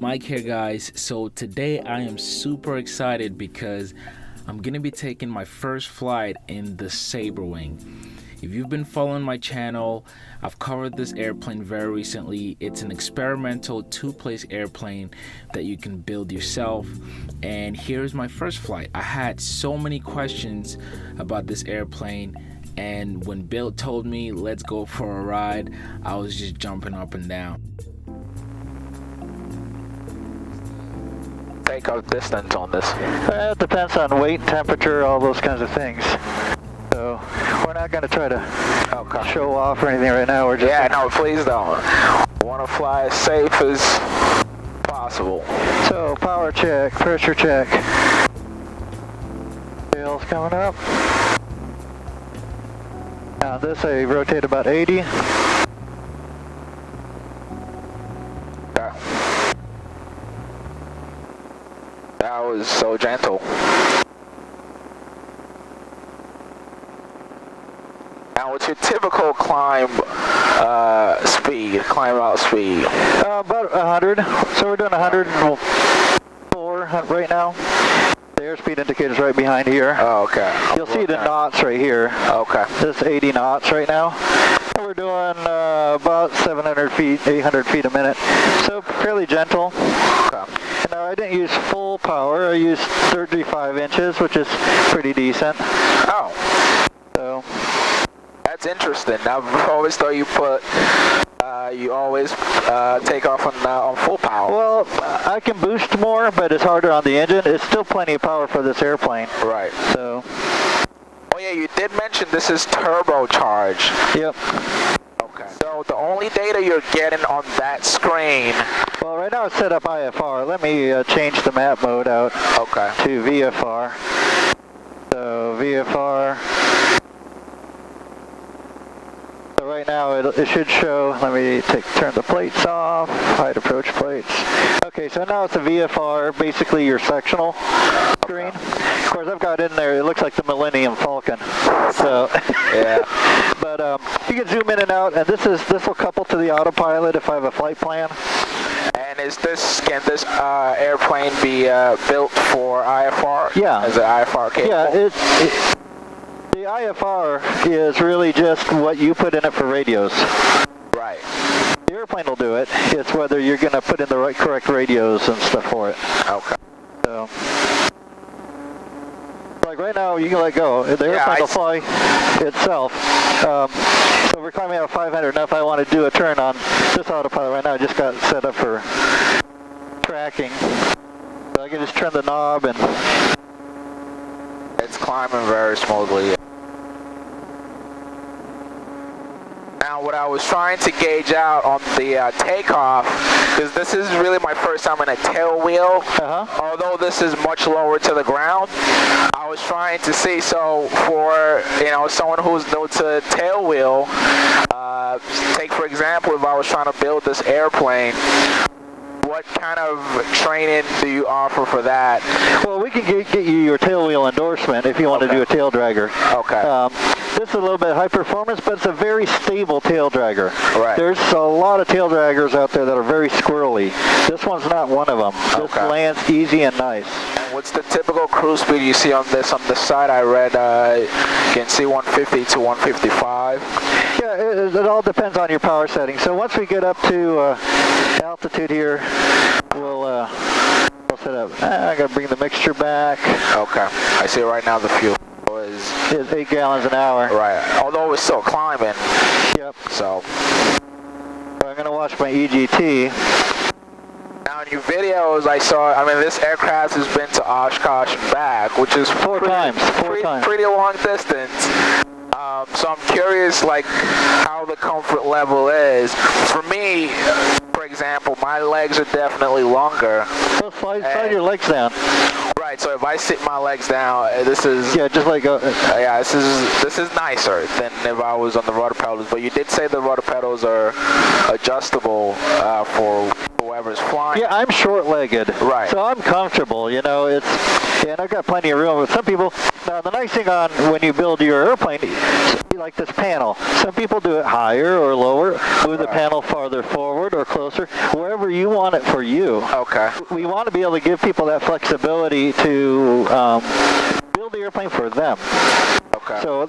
Mike here, guys. So today I am super excited because I'm gonna be taking my first flight in the Saberwing. If you've been following my channel, I've covered this airplane very recently. It's an experimental two-place airplane that you can build yourself. And here's my first flight. I had so many questions about this airplane, and when Bill told me let's go for a ride, I was just jumping up and down. Takeoff distance on this? It depends on weight, temperature, all those kinds of things. So we're not going to try to show off or anything right now. We're just no, please don't. Want to fly as safe as possible. So power check, pressure check. Tail's coming up. Now this I rotate about 80. That was so gentle. Now, what's your typical climb out speed? About 100. So we're doing 104 right now. The airspeed indicator's right behind here. Oh, okay. You'll see the knots right here. Okay. This 80 knots right now. And we're doing about 700 feet, 800 feet a minute. So fairly gentle. Okay. Now I didn't use full power. I used 35 inches, which is pretty decent. Oh. So. That's interesting. I've always thought you always take off on full power. Well, I can boost more, but it's harder on the engine. It's still plenty of power for this airplane. Right. So. Oh yeah, you did mention this is turbocharged. Yep. Okay. So the only data you're getting on that screen. Well, right now it's set up IFR. Let me change the map mode out. Okay. To VFR. So VFR. So right now it should show. Let me turn the plates off. Hide approach plates. Okay, so now it's a VFR, basically your sectional screen. Of course, I've got in there. It looks like the Millennium Falcon. So yeah. But you can zoom in and out, and this will couple to the autopilot if I have a flight plan. And can this airplane be built for IFR? Yeah. Is it IFR capable? Yeah. The IFR is really just what you put in it for radios. Right. The airplane will do it. It's whether you're going to put in the correct radios and stuff for it. Okay. So, like right now, you can let go. The airplane will fly itself. So we're climbing out of 500. Now if I want to do a turn on this autopilot right now, I just got it set up for tracking. So I can just turn the knob and... It's climbing very smoothly. Now, what I was trying to gauge out on the takeoff, because this is really my first time in a tailwheel, although this is much lower to the ground, I was trying to see, so for someone who's new to tailwheel, take for example, if I was trying to build this airplane, what kind of training do you offer for that? Well, we can get you your tailwheel endorsement if you want to do a tail dragger. Okay. This is a little bit high performance, but it's a very stable tail dragger. Right. There's a lot of tail draggers out there that are very squirrely. This one's not one of them. This lands easy and nice. And what's the typical cruise speed you see on this? On the side I read you can see 150 to 155. Yeah, it all depends on your power setting. So once we get up to altitude here, we'll set up. I gotta bring the mixture back. Okay. I see right now the fuel is 8 gallons an hour. Right. Although it's still climbing. Yep. So I'm gonna watch my EGT. Now in your videos I saw, this aircraft has been to Oshkosh and back, which is four times. Pretty long distance. So I'm curious, how the comfort level is. For me, for example, my legs are definitely longer. So slide your legs down. Right. So if I sit my legs down, this is just like this is nicer than if I was on the rudder pedals. But you did say the rudder pedals are adjustable for whoever's flying. Yeah, I'm short-legged. Right. So I'm comfortable, you know, and I've got plenty of room. But some people, now the nice thing on when you build your airplane, you like this panel. Some people do it higher or lower, move the panel farther forward or closer, wherever you want it for you. Okay. We want to be able to give people that flexibility to build the airplane for them. Okay. So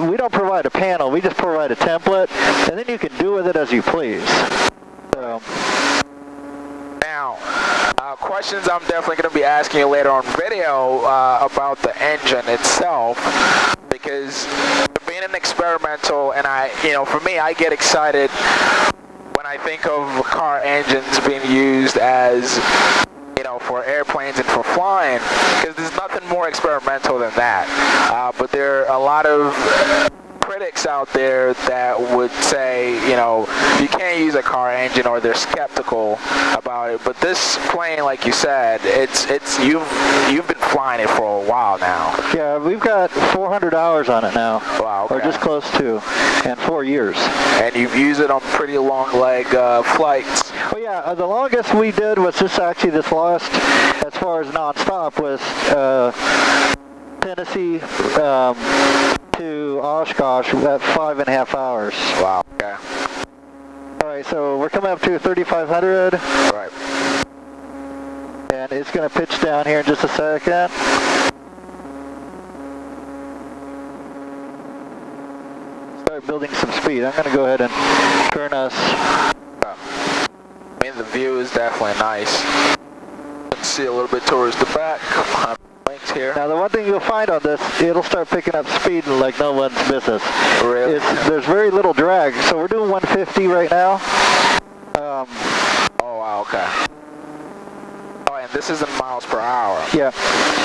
we don't provide a panel, we just provide a template, and then you can do with it as you please. So. Now, questions I'm definitely going to be asking you later on video about the engine itself, because being an experimental, and for me, I get excited when I think of car engines being used as, for airplanes and for flying, because there's nothing more experimental than that. But there are a lot of critics out there that would say, you can't use a car engine, or they're skeptical about it. But this plane, like you said, you've been flying it for a while now. Yeah, we've got 400 hours on it now. Wow. Okay. Or just close to, and 4 years. And you've used it on pretty long leg flights. Oh yeah, the longest we did was this last, as far as non-stop, was Tennessee to Oshkosh at 5.5 hours. Wow. Okay. All right, so we're coming up to 3,500. Right. And it's going to pitch down here in just a second. Start building some speed. I'm going to go ahead and turn us. I mean, the view is definitely nice. You can see a little bit towards the back. Links here. Now the one thing you'll find on this, it'll start picking up speed like no one's business. Really? There's very little drag. So we're doing 150 right now. Oh wow, okay. Oh, and this is in miles per hour. Yeah.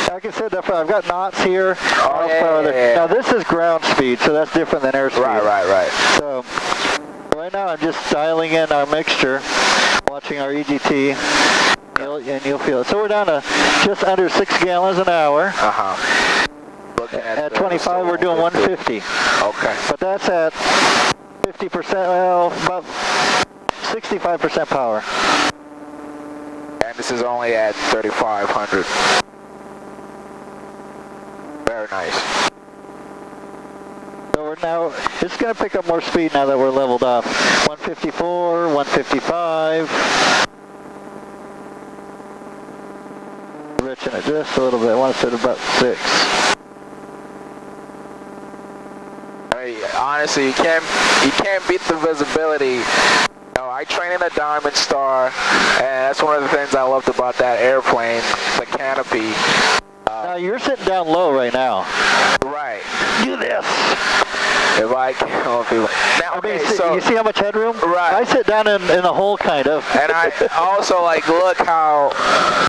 Like I said, I've got knots here. Oh, yeah. Now this is ground speed, so that's different than airspeed. Right. So right now I'm just dialing in our mixture, watching our EGT. And you'll feel it. So we're down to just under 6 gallons an hour. Looking at 25, we're doing 150. Okay. But that's at 50%, well, about 65% power. And this is only at 3,500. Very nice. So we're now, it's going to pick up more speed now that we're leveled off. 154, 155. Richen it just a little bit. I want to set about 6. I mean, honestly, you can't beat the visibility. I train in a Diamond Star, and that's one of the things I loved about that airplane, the canopy. Now you're sitting down low right now. Right. Do this. If I can help you. Now, okay, so you see how much headroom? Right. I sit down in a hole, kind of. And I also look how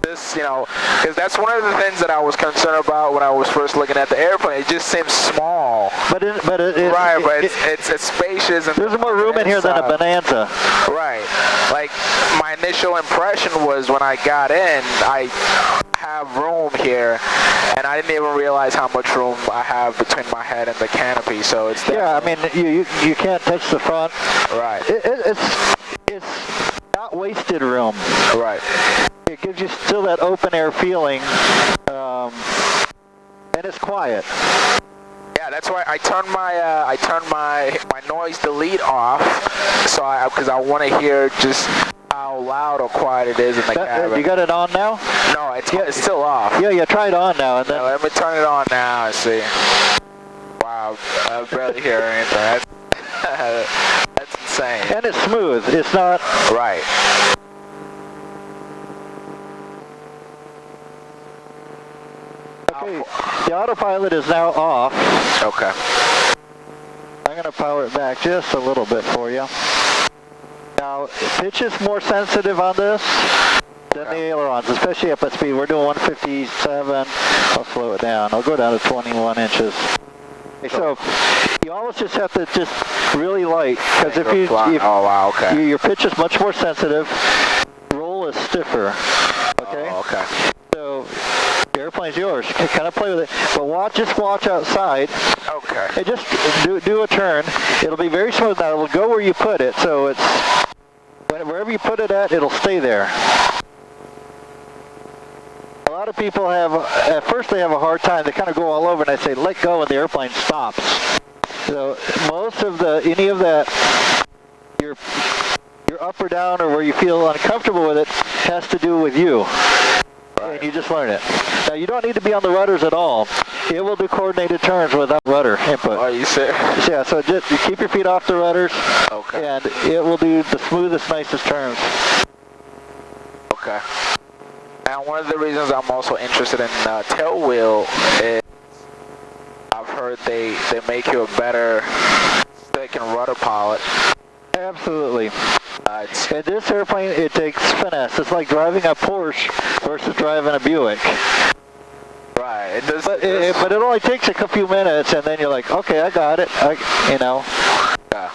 this, because that's one of the things that I was concerned about when I was first looking at the airplane. It just seems small. But it's spacious. And there's more room in here than a Bonanza. Right. Like my initial impression was when I got in, I have room here, and I didn't even realize how much room I have between my head and the canopy. So it's yeah. I mean, you can't touch the front. Right. It's not wasted room. Right. It gives you still that open air feeling, and it's quiet. Yeah, that's why I turned my noise delete off, so because I want to hear just how loud or quiet it is in the cabin. You got it on now? No, it's still off. Yeah, try it on now. And then let me turn it on now and see. Wow, I barely hear anything. That's insane. And it's smooth. It's not... Right. Okay, the autopilot is now off. Okay. I'm going to power it back just a little bit for you. Now, pitch is more sensitive on this than the ailerons, especially up at speed. We're doing 157. I'll slow it down. I'll go down to 21 inches. Okay, so you always just have to just really light, because if oh wow, okay. Your pitch is much more sensitive. Roll is stiffer. Okay. Oh, okay. So the airplane's yours. You can kind of play with it, but just watch outside. Okay. And just do a turn. It'll be very smooth now. It'll go where you put it, so it's Wherever you put it it'll stay there. A lot of people at first they have a hard time. They kind of go all over and they say, let go, and the airplane stops. So most of any of that, your up or down or where you feel uncomfortable with it has to do with you. Right. And you just learn it. Now you don't need to be on the rudders at all. It will do coordinated turns without rudder input. Are you serious? Yeah, so just you keep your feet off the rudders, okay, and it will do the smoothest, nicest turns. Okay. And one of the reasons I'm also interested in Tailwheel is I've heard they make you a better stick and rudder pilot. Absolutely. In this airplane, it takes finesse. It's like driving a Porsche versus driving a Buick. Right. But it only takes a few minutes, and then you're like, okay, I got it. Yeah.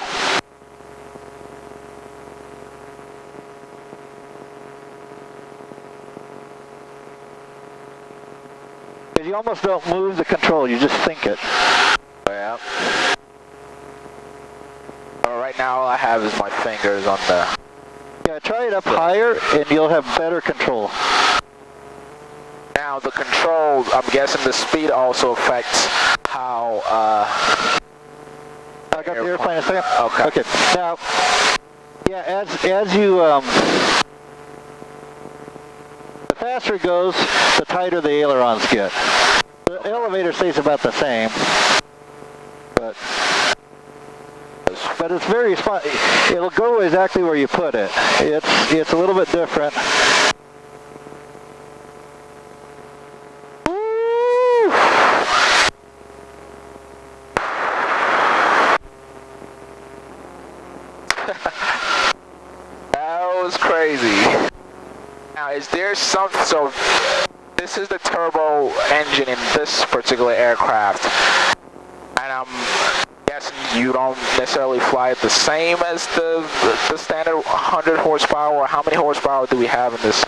Because you almost don't move the control, you just think it. Yeah. Right now all I have is my fingers on the... Yeah, try it up higher and you'll have better control. Now the control, I'm guessing the speed also affects how... I got the airplane a second? Okay. Okay. Now, yeah, as you... the faster it goes, the tighter the ailerons get. The elevator stays about the same. But it's very, it'll go exactly where you put it. It's a little bit different. That was crazy. Now, is there something, so this is the turbo engine in this particular aircraft, and I'm guessing you don't necessarily fly it the same as the standard 100 horsepower, or how many horsepower do we have in this?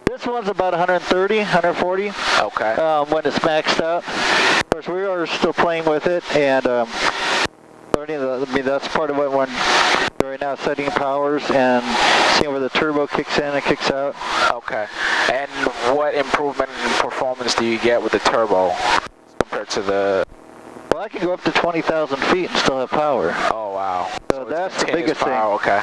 This one's about 130, 140. Okay. When it's maxed out. Of course, we are still playing with it, and learning that's part of what we're right now, setting powers and seeing where the turbo kicks in and kicks out. Okay. And what improvement in performance do you get with the turbo compared to the... Well, I can go up to 20,000 feet and still have power. Oh, wow. So that's the biggest power. thing. Okay.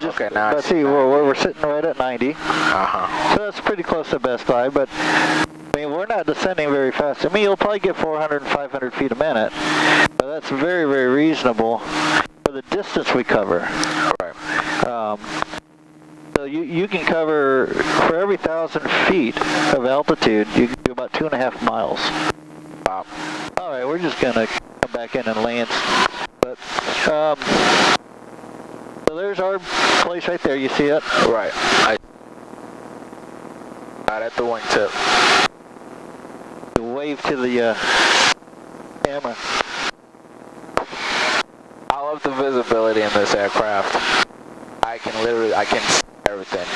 Okay, now let's see, we're sitting right at 90. Uh-huh. So that's pretty close to best by, but I mean, we're not descending very fast. I mean, you'll probably get 400 and 500 feet a minute, but that's very, very reasonable for the distance we cover. Right. So you can cover, for every 1,000 feet of altitude, you can do about 2.5 miles. Wow. All right, we're just going to come back in and land. But, so there's our place right there. You see it? Right. Right at the wingtip. Wave to the camera. I love the visibility in this aircraft. I can see everything.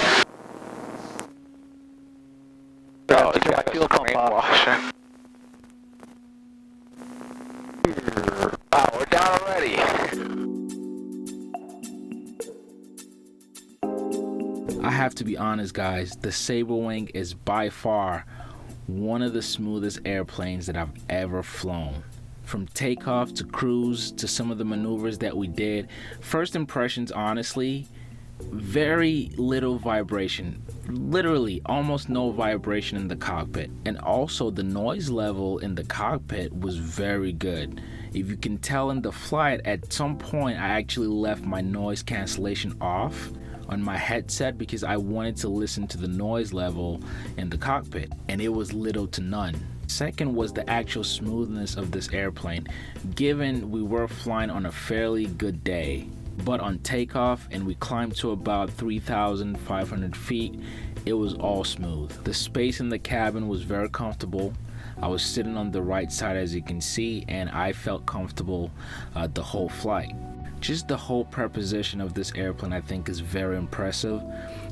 Oh, you got fuel pump off. Wow, we're down already. I have to be honest, guys, the Saberwing is by far one of the smoothest airplanes that I've ever flown. From takeoff to cruise to some of the maneuvers that we did, first impressions, honestly, very little vibration, literally almost no vibration in the cockpit, and also the noise level in the cockpit was very good. If you can tell in the flight, at some point I actually left my noise cancellation off on my headset because I wanted to listen to the noise level in the cockpit, and it was little to none. Second was the actual smoothness of this airplane, given we were flying on a fairly good day. But on takeoff and we climbed to about 3,500 feet, it was all smooth. The space in the cabin was very comfortable. I was sitting on the right side, as you can see, and I felt comfortable the whole flight. Just the whole preposition of this airplane, I think, is very impressive.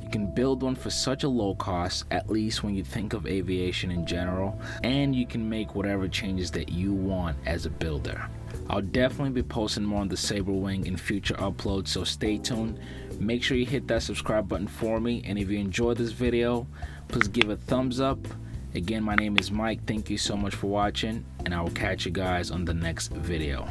You can build one for such a low cost, at least when you think of aviation in general, and you can make whatever changes that you want as a builder. I'll definitely be posting more on the Saberwing in future uploads, so stay tuned. Make sure you hit that subscribe button for me, and if you enjoyed this video, please give a thumbs up. Again, my name is Mike. Thank you so much for watching, and I will catch you guys on the next video.